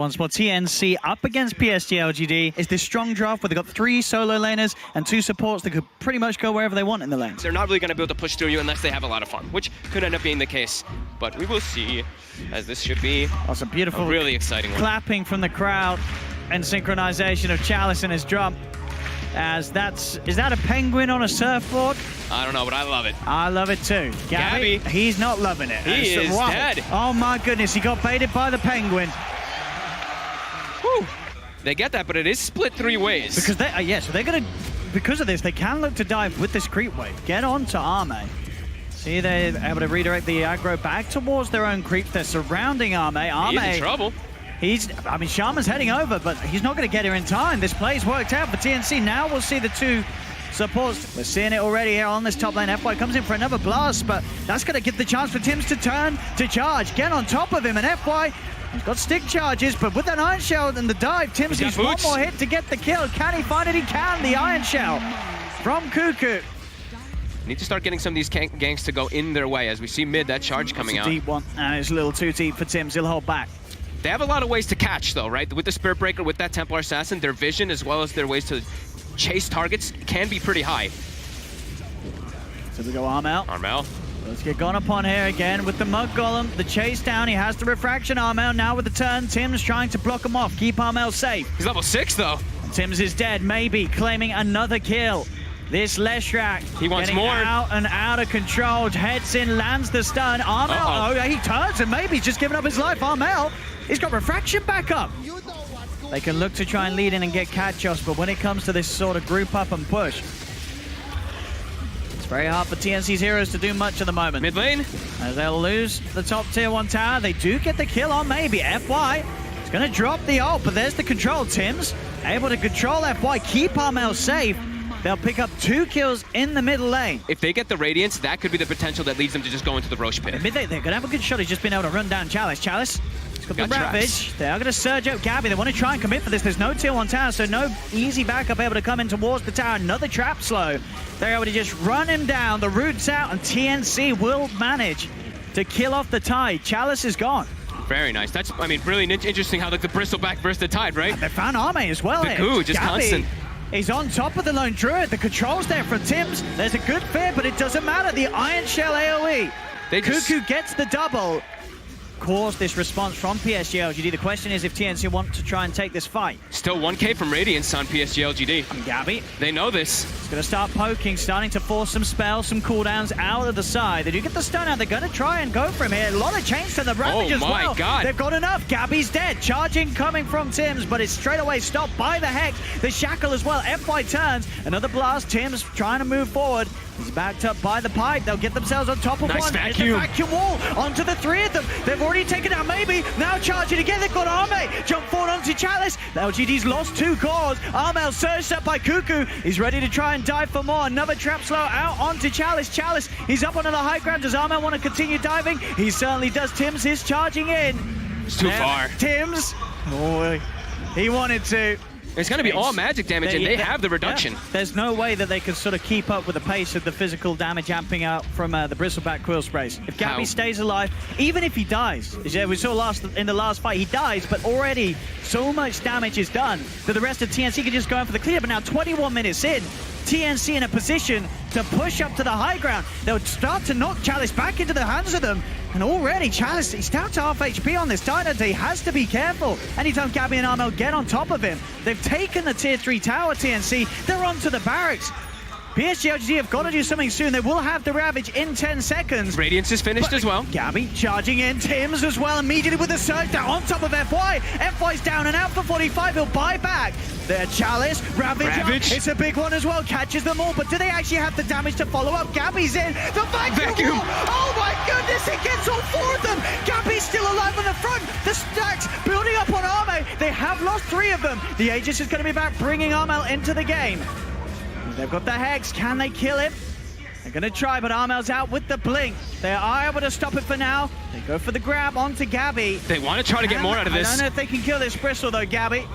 Once more, TNC up against PSG.LGD. Is this strong draft where they've got 3 solo laners and 2 supports that could pretty much go wherever they want in the lanes? They're not really going to be able to push through you unless they have a lot of fun, which could end up being the case. But we will see, as this should be a beautiful, really exciting one. Clapping from the crowd and synchronization of Chalice and his jump. Is that a penguin on a surfboard? I don't know, but I love it. I love it too. Gabby, he's not loving it. He is dead. Oh my goodness, he got baited by the penguin. Whew. They get that, but it is split 3 ways. Because so they're gonna, because of this, they can look to dive with this creep wave. Get on to Arme. See, they're able to redirect the aggro back towards their own creeps. They're surrounding Arme. He's in trouble. I mean, Shaman's heading over, but he's not going to get here in time. This play's worked out for TNC. Now we'll see the 2 supports. We're seeing it already here on this top lane. FY comes in for another blast, but that's going to give the chance for Tims to turn to charge. Get on top of him, and FY, he's got stick charges, but with that Iron Shell and the dive, Tims needs one more hit to get the kill. Can he find it? He can. The Iron Shell from Cuckoo. Need to start getting some of these ganks to go in their way as we see mid, that charge coming out. Deep one, and it's a little too deep for Tims. He'll hold back. They have a lot of ways to catch, though, right? With the Spirit Breaker, with that Templar Assassin, their vision as well as their ways to chase targets can be pretty high. So we go Armel. Armel. Let's get gone upon here again with the Mug Golem. The chase down, he has the refraction. Armel now with the turn. Tims trying to block him off, keep Armel safe. He's level 6, though. Tims is dead, maybe claiming another kill. This Leshrac he wants getting more. Out and out of control. Heads in, lands the stun. Armel, he turns and maybe just giving up his life. Armel, he's got refraction back up. They can look to try and lead in and get catch-offs, but when it comes to this sort of group up and push, it's very hard for TNC's heroes to do much at the moment. Mid lane. As they'll lose the top tier 1 tower, they do get the kill on maybe. FY is going to drop the ult, but there's the control. Tims able to control FY, keep Armel safe. They'll pick up 2 kills in the middle lane. If they get the Radiance, that could be the potential that leads them to just go into the Roche pit. They're going to have a good shot. He's just been able to run down Chalice. Chalice, he's got the Ravage. They are going to surge out Gabby. They want to try and commit for this. There's no tier 1 tower, so no easy backup able to come in towards the tower. Another trap slow. They're able to just run him down. The root's out, and TNC will manage to kill off the Tide. Chalice is gone. Very nice. That's, I mean, really interesting how like the Bristleback versus the Tide, right? And they found Arme as well. The goo, just Gabby, constant. He's on top of the Lone Druid. The control's there from Tims. There's a good fit, but it doesn't matter. The Iron Shell AoE. Cuckoo gets the double. Caused this response from PSG.LGD. The question is if TNC want to try and take this fight. Still 1k from Radiance on PSG.LGD. And Gabby. They know this. He's going to start poking, starting to force some spells, some cooldowns out of the side. They do get the stun out. They're going to try and go for him here. A lot of change to the Ravage as well. Oh my god. They've got enough. Gabby's dead. Charging coming from Tims, but it's straight away stopped by the Hex. The Shackle as well. FY turns. Another blast. Tims trying to move forward. He's backed up by the pipe. They'll get themselves on top of one. Vacuum. It's a vacuum wall onto the 3 of them. They've already taken out maybe. Now charging again. They've got Arme. Jump forward onto Chalice. LGD's lost 2 cores. Armel surged up by Cuckoo. He's ready to try and dive for more. Another trap slow out onto Chalice. Chalice, he's up onto the high ground. Does Armel want to continue diving? He certainly does. Tims is charging in. It's too far. Tims. Oh, he wanted to. It's going to be all magic damage, and they have the reduction. Yeah. There's no way that they can sort of keep up with the pace of the physical damage amping out from the Bristleback Quill Sprays. If Gabby stays alive, even if he dies, we saw in the last fight, he dies, but already so much damage is done that the rest of TNC can just go in for the clear. But now 21 minutes in, TNC in a position to push up to the high ground. They'll start to knock Chalice back into the hands of them. And already Chalice, he's down to half HP on this Titan. He has to be careful. Anytime Gabby and Armel get on top of him, they've taken the tier 3 tower, TNC. They're onto the barracks. PSG.LGD have got to do something soon. They will have the Ravage in 10 seconds. Radiance is finished as well. Gabby charging in. Tims as well immediately with a surge down on top of FY. FY's down and out for 45. He'll buy back. Their Chalice, Ravage. It's a big one as well. Catches them all. But do they actually have the damage to follow up? Gabby's in. The vacuum. Oh my goodness. It gets all 4 of them. Gabby's still alive on the front. The stacks building up on Arme. They have lost 3 of them. The Aegis is going to be back, bringing Armel into the game. They've got the Hex. Can they kill him? They're going to try, but Armel's out with the blink. They are able to stop it for now. They go for the grab onto Gabby. They want to try to get more out of this. I don't know if they can kill this Bristle, though, Gabby.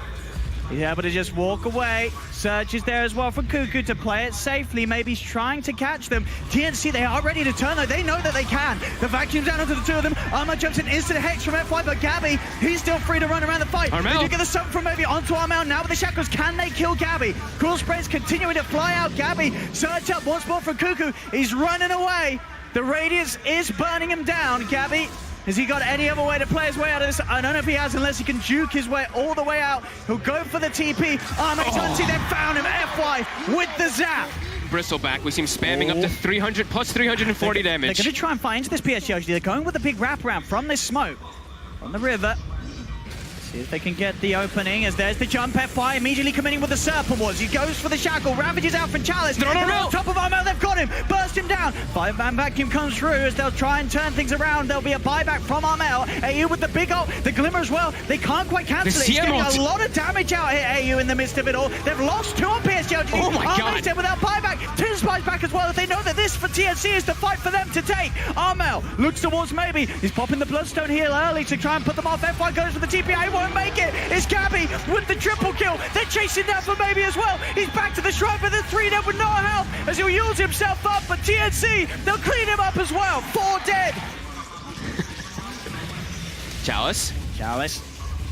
He's able to just walk away. Surge is there as well for Cuckoo to play it safely. Maybe he's trying to catch them. TNC, they are ready to turn though. They know that they can. The vacuum's down onto the two of them. Armel jumps in instant hex from FY, but Gabby, he's still free to run around the fight. Armel. They do get the sub from maybe onto Armel. Now with the shackles, can they kill Gabby? Cool Spray's continuing to fly out. Gabby, surge up once more from Cuckoo. He's running away. The radius is burning him down. Gabby, has he got any other way to play his way out of this? I don't know if he has, unless he can juke his way all the way out. He'll go for the TP. Tunsi then found him. FY with the zap. Bristleback, we see him spamming up to 300 plus 340 damage. They're going to try and find into this PSG.LGD. They're going with a big wraparound from this smoke on the river. See if they can get the opening, as there's the jump. FY immediately committing with the Serpent Wars. He goes for the shackle, ravages out from Chalice. They're on top of Armel, they've got him, burst him down. 5-man vacuum comes through as they'll try and turn things around. There'll be a buyback from Armel. AU with the big ult, the Glimmer as well. They can't quite cancel it. He's getting a lot of damage out here, AU, in the midst of it all. They've lost 2 on PSG.LGD. Oh my God. Dead without buyback. Tim Spies back as well, as they know that this for TNC is the fight for them to take. Armel looks towards maybe. He's popping the Bloodstone heal early to try and put them off. FY goes for the TPI, won't make it. It's Gabby with the triple kill. They're chasing down for maybe as well. He's back to the shrine for the 3 dead with no help as he'll use himself up. But TNC, they'll clean him up as well. 4 dead. Chalice.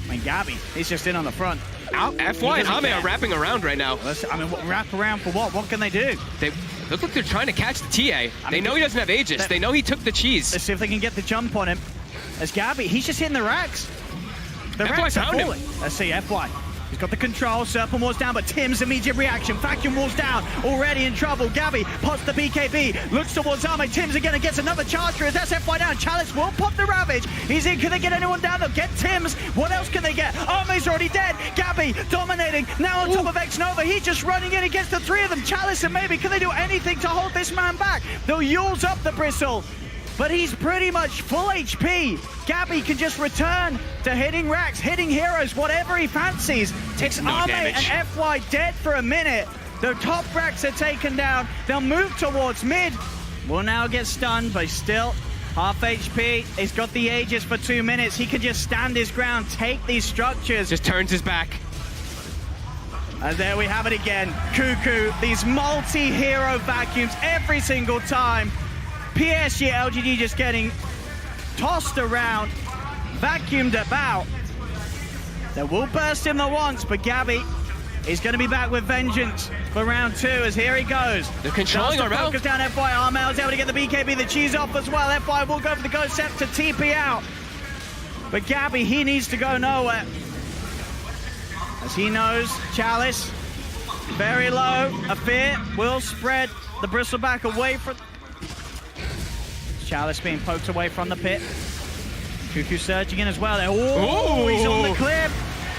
And Gabby, he's just in on the front. FY and Ame are wrapping around right now. I mean, wrap around for what? What can they do? They look like they're trying to catch the TA. They know he doesn't have Aegis. They know he took the cheese. Let's see if they can get the jump on him. As Gabby, he's just hitting the racks. The racks are falling. Let's see, FY. He's got the control, Serpent Wars down, but Tim's immediate reaction. Vacuum Wars down, already in trouble. Gabby pops the BKB, looks towards Ame. Tim's again and gets another charge through. That's FY down. Chalice will pop the Ravage. He's in. Can they get anyone down? They'll get Tim's. What else can they get? Ame's already dead. Gabby dominating. Now on top of X-Nova. He's just running in against the 3 of them. Chalice and maybe, can they do anything to hold this man back? They'll use up the Bristle. But he's pretty much full HP. Gabby can just return to hitting racks, hitting heroes, whatever he fancies. Takes no Ame damage. and FY dead for a minute. The top racks are taken down. They'll move towards mid. Will now get stunned, but still half HP. He's got the Aegis for 2 minutes. He can just stand his ground, take these structures. Just turns his back. And there we have it again. Cuckoo, these multi-hero vacuums every single time. PSG.LGD just getting tossed around, vacuumed about. They will burst him the once, but Gabby is going to be back with vengeance for round 2, as here he goes. They're controlling Armel. Focus down FY. Armel's able to get the BKB, the cheese off as well. FY will go for the Ghost Scepter to TP out. But Gabby, he needs to go nowhere. As he knows, Chalice, very low. A fear will spread the Bristleback away from... Chalice being poked away from the pit. Cuckoo surging in as well. Oh, he's on the clip.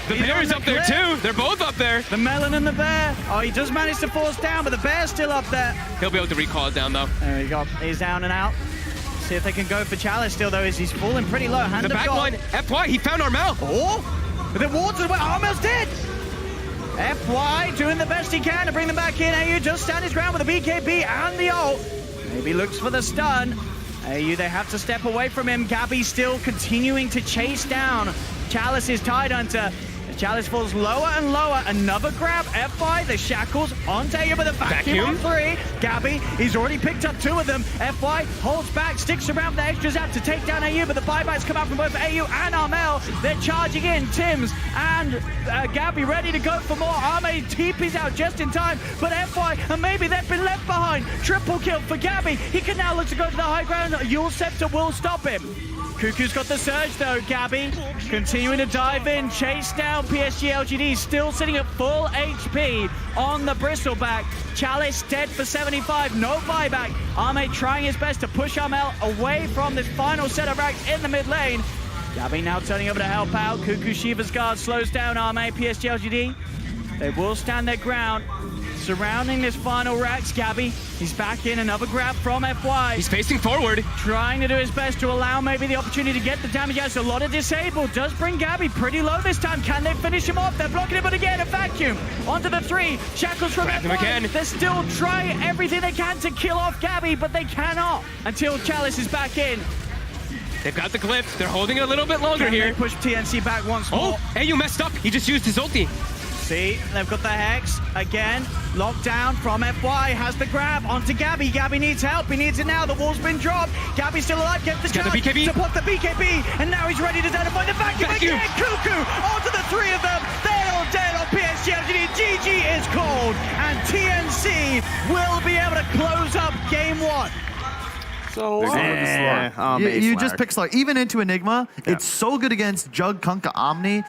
The bear is up there too. They're both up there. The melon and the bear. Oh, he does manage to force down, but the bear's still up there. He'll be able to recall it down though. There you go. He's down and out. See if they can go for Chalice still though, as he's falling pretty low. Hand the of back God. line. FY, he found Armel. Oh, but the wards as well. Armel's dead. FY doing the best he can to bring them back in. AU just stand his ground with the BKB and the ult. Maybe looks for the stun. AU, they have to step away from him. Gabby still continuing to chase down Chalice's Tidehunter. Chalice falls lower and lower. Another grab. FY, the shackles onto AU, but the vacuum on 3. Gabby, he's already picked up 2 of them. FY holds back, sticks around with the extras out to take down AU, but the buybacks come out from both AU and Armel. They're charging in. Tims and Gabby ready to go for more. Ame TP's out just in time, but FY, and maybe they've been left behind. Triple kill for Gabby. He can now look to go to the high ground. Yule Scepter will stop him. Cuckoo's got the surge though. Gabby continuing to dive in, chase down PSG.LGD, still sitting at full HP on the Bristleback. Chalice dead for 75, no buyback. Ame trying his best to push Armel away from this final set of racks in the mid lane. Gabby now turning over to help out. Cuckoo Shiva's guard slows down Ame. PSG.LGD, they will stand their ground. Surrounding this final racks, Gabby, he's back in, another grab from FY. He's facing forward. Trying to do his best to allow maybe the opportunity to get the damage out. So a lot of disable does bring Gabby pretty low this time. Can they finish him off? They're blocking it, but again, a vacuum onto the 3. Shackles from Grab him FY. again. They're still trying everything they can to kill off Gabby, but they cannot until Chalice is back in. They've got the clip. They're holding it a little bit longer Can here. they push TNC back once more? Oh, hey, you messed up. He just used his ulti. See, they've got the Hex again. Locked down from FY, has the grab onto Gabby. Gabby needs help, he needs it now. The wall's been dropped. Gabby's still alive, gets the chance to pop the BKB, and now he's ready to identify the vacuum again. Cuckoo onto the three of them. They're all dead on PSG.LGD. GG is called, and TNC will be able to close up game one. So you just pick Slark. Even into Enigma, it's so good against Jug, Kunkka, Omni.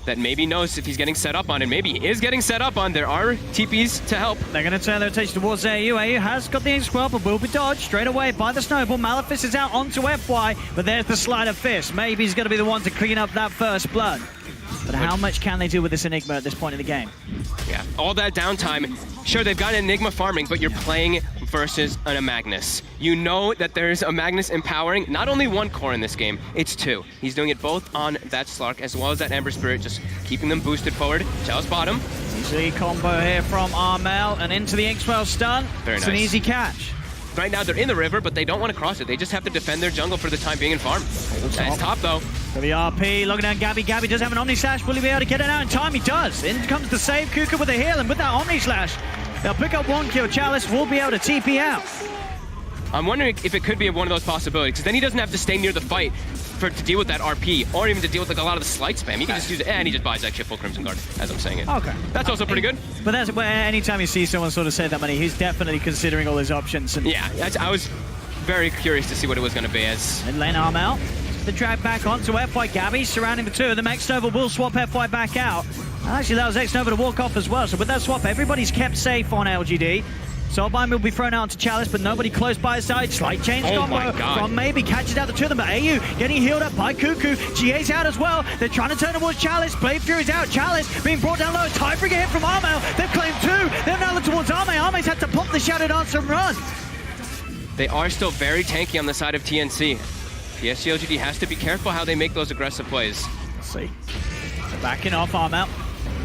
That maybe knows if he's getting set up on, and maybe he is getting set up on. There are TPs to help. They're going to turn their attention towards AU. AU has got the Ink-Squirrel, but will be dodged straight away by the Snowball. Malefice is out onto FY, but there's the Sleight of Fist. Maybe he's going to be the one to clean up that first blood. But how much can they do with this Enigma at this point in the game? Yeah, all that downtime. Sure, they've got Enigma farming, but you're playing versus a Magnus. You know that there's a Magnus empowering not only one core in this game, it's two. He's doing it both on that Slark as well as that Ember Spirit, just keeping them boosted forward. Chalice bottom. Easy combo here from Armel and into the Ink-Squirrel stun. Very nice. It's an easy catch. Right now they're in the river, but they don't want to cross it. They just have to defend their jungle for the time being and farm. That's top though. For the RP, looking down Gabby. Gabby does have an Omni Slash. Will he be able to get it out in time? He does. In comes the save. Kuka with a heal, and with that Omni Slash, they'll pick up one kill. Chalice will be able to TP out. I'm wondering if it could be one of those possibilities, because then he doesn't have to stay near the fight to deal with that RP, or even to deal with like a lot of the slight spam. He can just use it, and he just buys actually full Crimson Guard, as I'm saying it. Okay. That's also pretty good. But that's where anytime you see someone sort of save that money, he's definitely considering all his options. And yeah, I was very curious to see what it was going to be as. And lane arm out. The drag back onto FY. Gabby surrounding the two of them. X-Nova will swap FY back out. Actually, that was X-Nova to walk off as well. So with that swap, everybody's kept safe on LGD. Soulbind will be thrown out to Chalice, but nobody close by his side. Slight change combo from Maybe. Catches out the two of them, but AU getting healed up by Cuckoo. GA's out as well. They're trying to turn towards Chalice. Blade Fury's out. Chalice being brought down low. Tiebreaker hit from Armel. They've claimed two. They've now looked towards Arme. Arme's had to pop the Shadow Dance and run. They are still very tanky on the side of TNC. PSG.LGD has to be careful how they make those aggressive plays. Let's see. They're backing off Armel.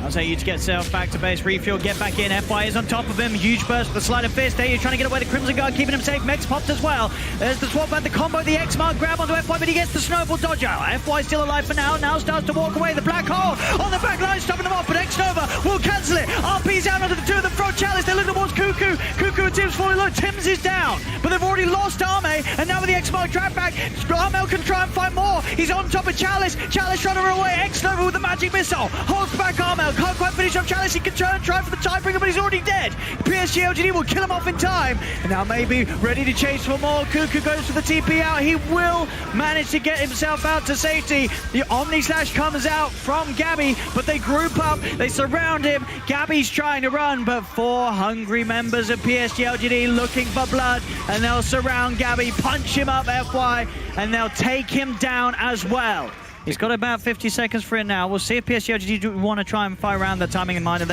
I'll say you to get self back to base, refuel, get back in. FY is on top of him. Huge burst with the Sleight of Fist. You're trying to get away the Crimson Guard, keeping him safe. Mex popped as well. There's the swap and the combo, the X-Mark grab onto FY, but he gets the Snowball dodge out. FY still alive for now. Now starts to walk away. The Black Hole on the back line, stopping them off, but X-Nova will cancel it. RP's out onto the two of them. Front Chalice, they're looking towards Cuckoo. Cuckoo and Tim's falling low. Tim's is down, but they've already lost Arme, and now with the X-Mark drag back, Armel can try and find more. He's on top of Chalice. Chalice trying to run away. X-Nova with the magic missile. Holds back Armel. Can't quite finish off Chalice. He can try for the tiebreaker, but he's already dead. PSG.LGD will kill him off in time. And now Maybe ready to chase for more. Cuckoo goes for the TP out. He will manage to get himself out to safety. The Omni Slash comes out from Gabby, but they group up. They surround him. Gabby's trying to run, but four hungry members of PSG.LGD looking for blood, and they'll surround Gabby, punch him up FY, and they'll take him down as well. He's got about 50 seconds for it now. We'll see if PSG.LGD do want to try and fire around the timing in mind.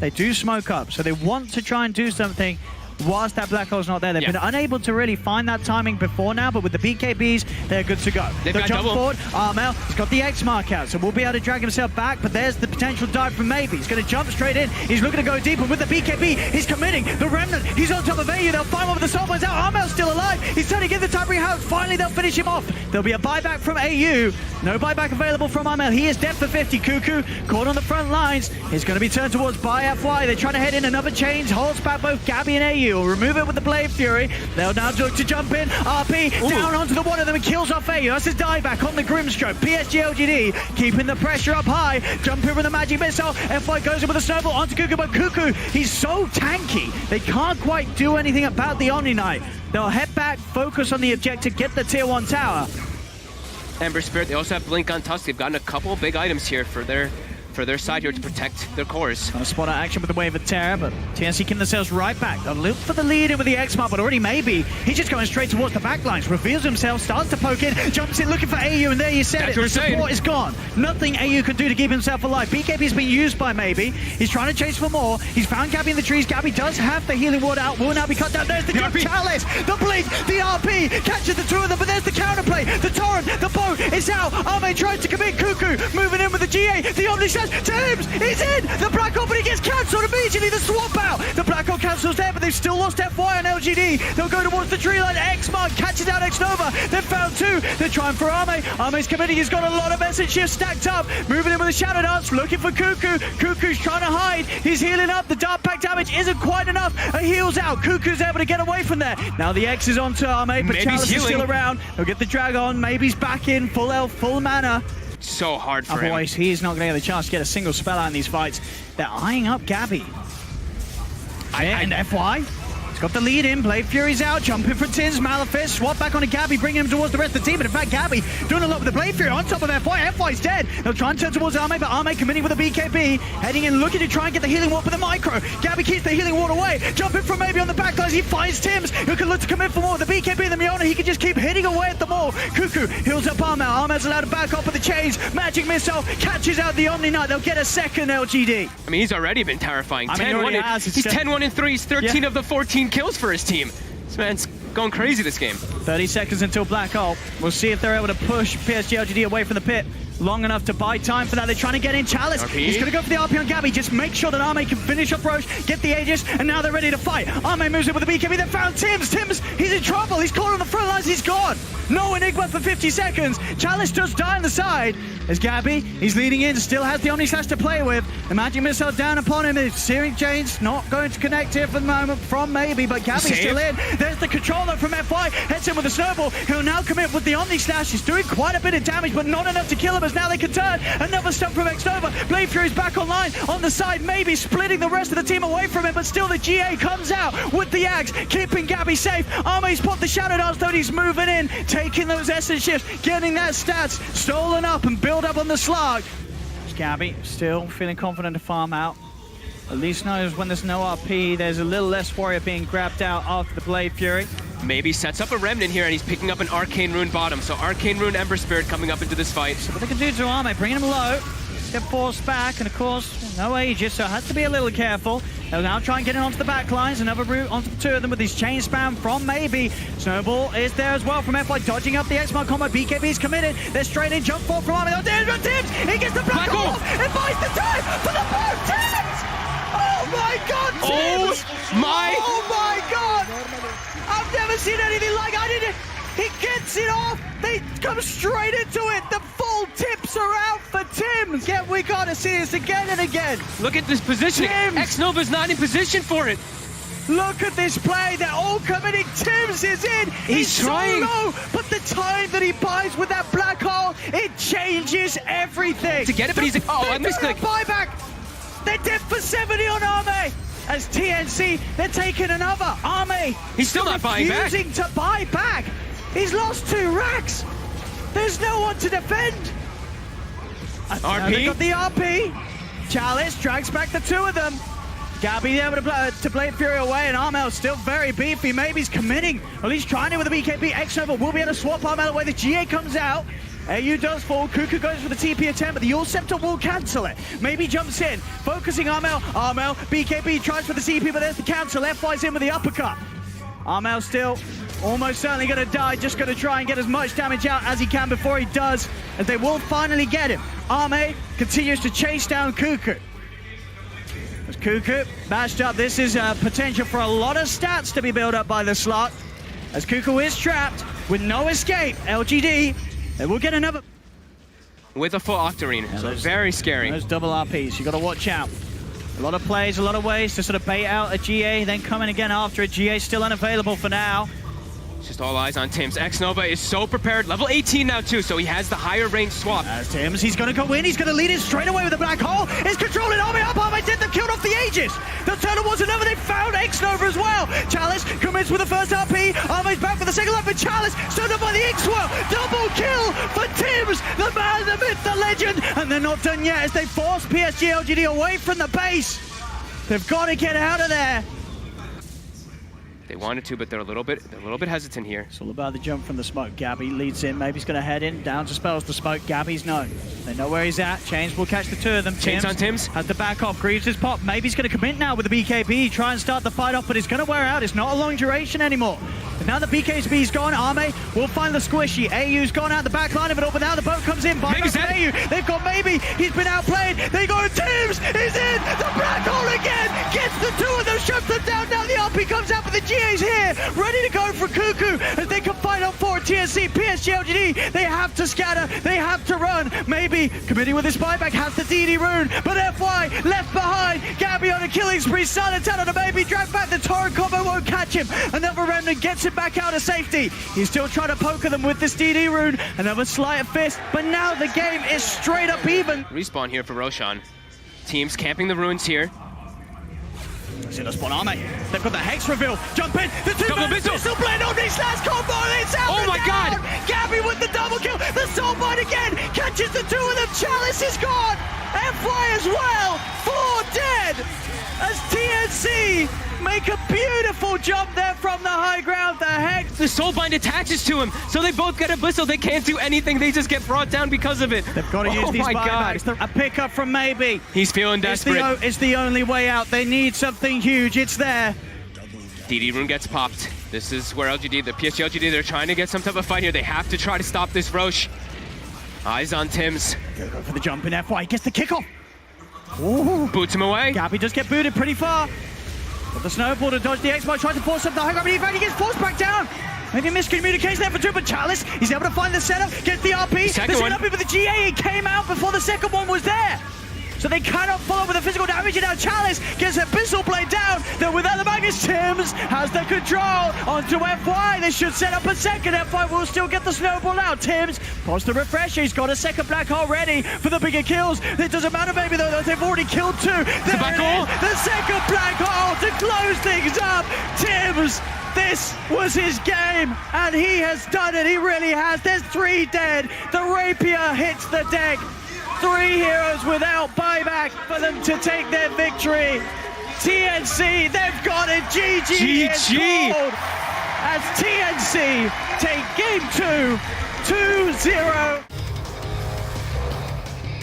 They do smoke up, so they want to try and do something whilst that Black Hole's not there. They've been unable to really find that timing before now, but with the BKBs, they're good to go. They'll jump forward. Armel, he's got the X mark out, so we'll be able to drag himself back, but there's the potential dive from Maybe. He's going to jump straight in. He's looking to go deep, and with the BKB, he's committing. The Remnant, he's on top of AU. They'll find one with the Soulbinds out. Armel's still alive. He's trying to get the tiebreaker out. Finally, they'll finish him off. There'll be a buyback from AU. No buyback available from Armel. He is dead for 50. Cuckoo caught on the front lines. He's going to be turned towards by FY. They're trying to head in another change. Holds back both Gabby and AU. Will remove it with the Blade Fury. They'll now look to jump in. RP down onto the one of them and kills off AU. That's his dive back on the Grimstroke. PSG.LGD keeping the pressure up high. Jump in with the magic missile. FY goes in with a snowball onto Cuckoo, but Cuckoo, he's so tanky. They can't quite do anything about the Omni Knight. They'll head back, focus on the objective, get the tier 1 tower. Ember Spirit, they also have Blink on Tusk. They've gotten a couple of big items here for their side here to protect their cores. On a spot out action with the Wave of Terror, but TNC keeping themselves right back. They'll look for the lead in with the X-Mark, but already Maybe. He's just going straight towards the backlines, reveals himself, starts to poke in, jumps in looking for AU, and there you said it. The support is gone. Nothing AU can do to keep himself alive. BKB's been used by Maybe. He's trying to chase for more. He's found Gabby in the trees. Gabby does have the healing ward out. Will now be cut down. There's the jump. Chalice, the blink, the RP, catches the two of them, but there's the counterplay. The torrent, the boat is out. Arme tries to commit. Cuckoo moving in with the GA. The Omni Slash Chalice, Tims, he's in! The Black Hole, but he gets cancelled immediately, the swap out! The Black Hole cancels there, but they've still lost FY on LGD. They'll go towards the tree line, X-Mark catches out X-Nova. They've found two, they're trying for Arme. Arme's committing, he's got a lot of message shifts stacked up. Moving in with a Shadow Dance, looking for Cuckoo. Cuckoo's trying to hide, he's healing up. The Dart Pack damage isn't quite enough. A heal's out, Cuckoo's able to get away from there. Now the X is onto Arme, but Chalice is still around. He'll get the drag on, maybe's back in, full health, full mana. So hard for him. Otherwise, he's not going to get the chance to get a single spell out in these fights. They're eyeing up Gabby. And FY. He's got the lead in, Blade Fury's out, jumping for Tins, Malefice, swap back onto Gabby, bringing him towards the rest of the team, but in fact Gabby doing a lot with the Blade Fury on top of FY, FY's dead. They'll try and turn towards Arme, but Arme committing with a BKB, heading in, looking to try and get the healing ward with the micro. Gabby keeps the healing ward away, jumping from maybe on the backlines, he finds Tims, who can look to commit for more. The BKB and the Miona, he can just keep hitting away at them all. Cuckoo heals up Arme, Arme's allowed to back off with the chains, Magic Missile catches out the Omni Knight, they'll get a second LGD. I mean, he's already been terrifying. I mean, he's 10-1-3, he's 13 of the 14 kills for his team. This man's going crazy this game. 30 seconds until Black Hole. We'll see if they're able to push PSG.LGD away from the pit long enough to buy time for that. They're trying to get in Chalice. RP. He's going to go for the RP on Gabby. Just make sure that Arme can finish up Roche, get the Aegis, and now they're ready to fight. Arme moves in with the BKB. They found Tims. Tims, he's in trouble. He's caught on the front lines. He's gone. No Enigma for 50 seconds. Chalice does die on the side. There's Gabby. He's leading in. Still has the Omni Slash to play with. The Magic Missile down upon him. It's Searing Chains not going to connect here for the moment from maybe, but Gabby's still in. There's the controller from FY. Heads in with a snowball. He'll now commit with the Omni Slash. He's doing quite a bit of damage, but not enough to kill him as now they can turn. Another stun from X-Nova. Blade Fury's back online. On the side, maybe splitting the rest of the team away from him, but still the GA comes out with the Axe, keeping Gabby safe. Arme's popped the Shadow Dance, though he's moving in, taking those essence shifts, getting that stats stolen up and build up on the slug. Gabby still feeling confident to farm out. At least knows when there's no RP, there's a little less warrior being grabbed out after the Blade Fury. Maybe sets up a Remnant here and he's picking up an Arcane Rune bottom. So Arcane Rune Ember Spirit coming up into this fight. So what they can do to Arme, bringing him low, get forced back, and of course, no Aegis, so has to be a little careful. They'll now try and get in onto the back lines, another route onto the two of them with his chain spam from maybe. Snowball is there as well from FY, dodging up the X-Mark combo. BKB's committed, they're straight in, jump forward from Arme. Oh, there's Tims! He gets the Black Hole! It buys the time for the boat! Tims! Oh my god, Tims! Oh my god! I've never seen anything like it. He gets it off. They come straight into it. The full tips are out for Tims. Yeah, we gotta see this again and again. Look at this positioning. X-Nova's not in position for it. Look at this play. They're all committing. Tims is in. He's trying. So low, but the time that he buys with that Black Hole, it changes everything. To get it, but he's like, oh, I misclicked. Buyback. They're dead for 70 on Arme. As TNC, they're taking another. Arme, he's still not buying back. Refusing to buy back. He's lost 2 racks. There's no one to defend. RP. They got the RP. Chalice drags back the 2 of them. Gabby able to Blade Fury away, and Armel still very beefy. Maybe he's committing. At least trying it with a BKB. X-Nova will be able to swap Armel away. The GA comes out. AU does fall. Cuckoo goes for the TP attempt, but the Yule Scepter will cancel it. Maybe jumps in, focusing Armel. Armel, BKB tries for the CP, but there's the cancel. FY's in with the uppercut. Armel still almost certainly going to die, just going to try and get as much damage out as he can before he does, as they will finally get him. Arme continues to chase down Cuckoo. As Cuckoo bashed up, this is potential for a lot of stats to be built up by the slot. As Cuckoo is trapped with no escape, LGD, they will get another. With a full Octarine, so very scary. Those double RPs, you got to watch out. A lot of plays, a lot of ways to sort of bait out a GA, then come in again after it. GA still unavailable for now. Just all eyes on Tims. X-Nova is so prepared. Level 18 now too, so he has the higher range swap. As Tims, he's going to go in. He's going to lead in straight away with the Black Hole. He's controlling Arme up. Arme did them, killed off the Aegis. The turtle was another. They found X-Nova as well. Chalice commits with the first RP. Arme's back for the second life, but Chalice stood up by the X-Swirl. Double kill for Tims, the man, the myth, the legend. And they're not done yet as they force PSG.LGD away from the base. They've got to get out of there. They wanted to, but they're a little bit hesitant here. It's all about the jump from the smoke. Gabby leads in. Maybe he's going to head in. Down to spells the smoke. Gabby's no. They know where he's at. Chains will catch the two of them. Chains on Tims. Has to back off. Greaves his pop. Maybe he's going to commit now with the BKB. Try and start the fight off, but it's going to wear out. It's not a long duration anymore. But now the BKB's gone. Arme will find the squishy. AU's gone out the back line of it all, but now the boat comes in. By AU. They've got maybe. He's been outplayed. They go. Tims is in. The black hole again. Gets the two of them. Shuts them down. Now the RP comes out, but the GA's here. Ready to go for Cuckoo as they can fight on for TNC. PSG.LGD, they have to scatter, they have to run. Maybe committing with his buyback, has the DD rune, but FY left behind. Gabby on a killing spree, silent out on a maybe, drag back the torrent combo, won't catch him. Another remnant gets it back out of safety. He's still trying to poker them with this DD rune. Another sleight of fist, but now the game is straight up even. Respawn here for Roshan. Teams camping the runes here. It's in a spawn, Arme. They've got the Hex reveal. Jump in. The two-man pistol blade on this last combo. It's out. Oh my God. Gabby with the double kill. The soulbite again. Catches the two of them. Chalice is gone. FY as well. 4 dead. As TNC make a beautiful jump there from the high ground. The Hex. The soulbind attaches to him, so they both get a blistle. They can't do anything. They just get brought down because of it. They've got to use these buybacks. A pickup from maybe. He's feeling desperate. It's the only way out. They need something huge. It's there. DD rune gets popped. This is where LGD, the PSG.LGD, they're trying to get some type of fight here. They have to try to stop this Roche. Eyes on Tims. Go for the jump in FY. Gets the kickoff. Ooh. Boots him away. Gabby does get booted pretty far. But the snowball to dodge the X-Bar, tries to force up the high ground, but he gets forced back down. Maybe miscommunication there for two, but Chalice, he's able to find the setup, gets the RP. Second one. Up with the GA, it came out before the second one was there. So they cannot follow with the physical damage, and now Chalice gets a pistol blade down. Then without the Magnus, Tims has the control onto FY. They should set up a second. FY will still get the snowball out. Tims pops the refresher. He's got a second black hole ready for the bigger kills. It doesn't matter, maybe though, they've already killed two. The black hole. The second black hole to close things up. Tims, this was his game, and he has done it. He really has. There's 3 dead. The rapier hits the deck. 3 heroes without buyback for them to take their victory. TNC, they've got it. GG. As TNC take game 2, 2-0.